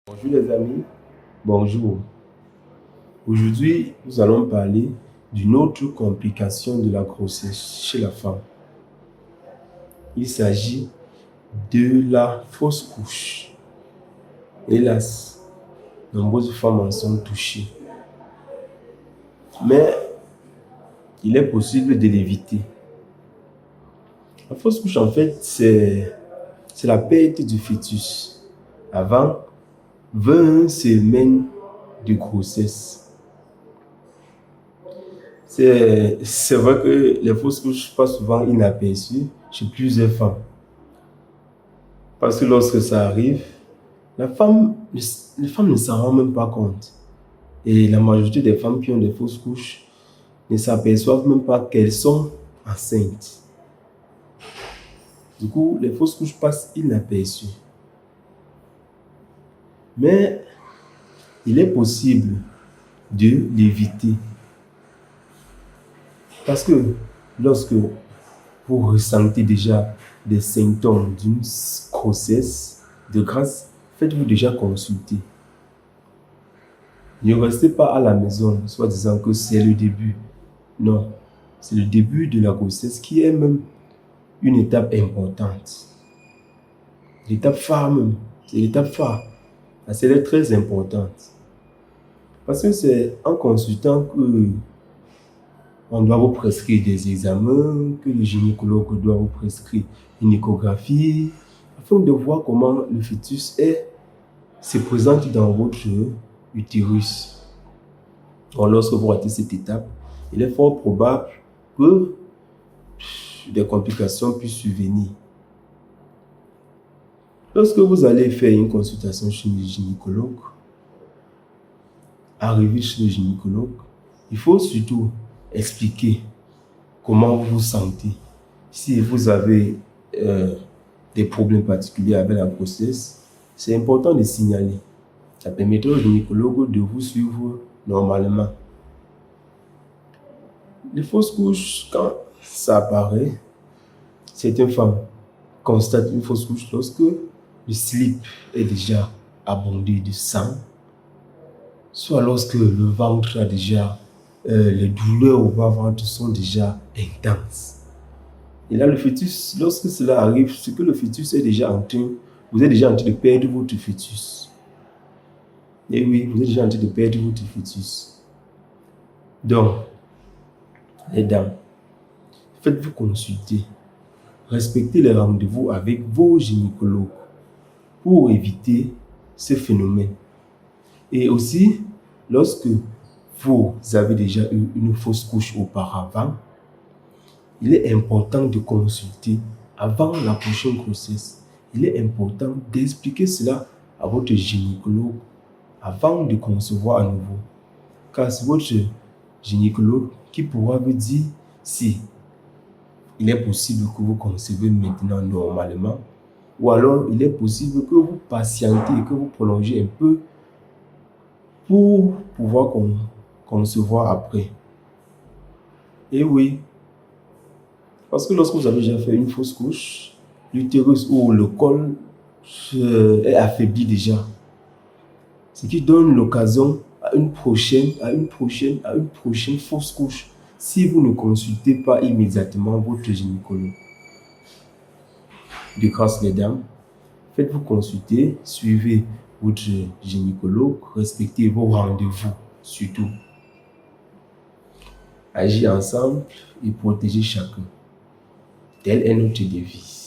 Bonjour les amis, bonjour. Aujourd'hui, nous allons parler d'une autre complication de la grossesse chez la femme. Il s'agit de la fausse couche. Hélas, nombreuses femmes en sont touchées. Mais il est possible de l'éviter. La fausse couche, en fait, c'est la perte du fœtus avant 20 semaines de grossesse. C'est vrai que les fausses couches passent souvent inaperçues chez plusieurs femmes. Parce que lorsque ça arrive, les femmes ne s'en rendent même pas compte. Et la majorité des femmes qui ont des fausses couches ne s'aperçoivent même pas qu'elles sont enceintes. Du coup, les fausses couches passent inaperçues. Mais il est possible de l'éviter. Parce que lorsque vous ressentez déjà des symptômes d'une grossesse, de grâce, faites-vous déjà consulter. Ne restez pas à la maison, soit disant que c'est le début. Non, c'est le début de la grossesse qui est même une étape importante. L'étape phare même, c'est l'étape phare. Elle est très importante. Parce que c'est en consultant que on doit vous prescrire des examens, que le gynécologue doit vous prescrire une échographie, afin de voir comment le fœtus se présente dans votre utérus. Alors, lorsque vous ratez cette étape, il est fort probable que des complications puissent survenir. Lorsque vous allez faire une consultation chez le gynécologue, arriver chez le gynécologue, il faut surtout expliquer comment vous vous sentez. Si vous avez des problèmes particuliers avec la grossesse, c'est important de signaler. Ça permettra au gynécologue de vous suivre normalement. Les fausses couches, quand ça apparaît, certaines femmes constatent une fausse couche lorsque le slip est déjà abondé de sang, soit lorsque le ventre a déjà les douleurs au bas-ventre sont déjà intenses. Et là, le fœtus, lorsque cela arrive, c'est que le fœtus est déjà en train, vous êtes déjà en train de perdre votre fœtus. Et oui, vous êtes déjà en train de perdre votre fœtus. Donc, les dames, faites-vous consulter. Respectez les rendez-vous avec vos gynécologues pour éviter ce phénomène. Et aussi, lorsque vous avez déjà eu une fausse couche auparavant, il est important de consulter avant la prochaine grossesse. Il est important d'expliquer cela à votre gynécologue avant de concevoir à nouveau. Car c'est votre gynécologue qui pourra vous dire si il est possible que vous concevez maintenant normalement, ou alors il est possible que vous patientez et que vous prolongez un peu pour pouvoir concevoir après. Et oui, parce que lorsque vous avez déjà fait une fausse couche, l'utérus ou le col est affaibli déjà. Ce qui donne l'occasion à une prochaine fausse couche si vous ne consultez pas immédiatement votre gynécologue. De grâce, les dames, faites-vous consulter, suivez votre gynécologue, respectez vos rendez-vous surtout. Agir ensemble et protéger chacun. Telle est notre devise.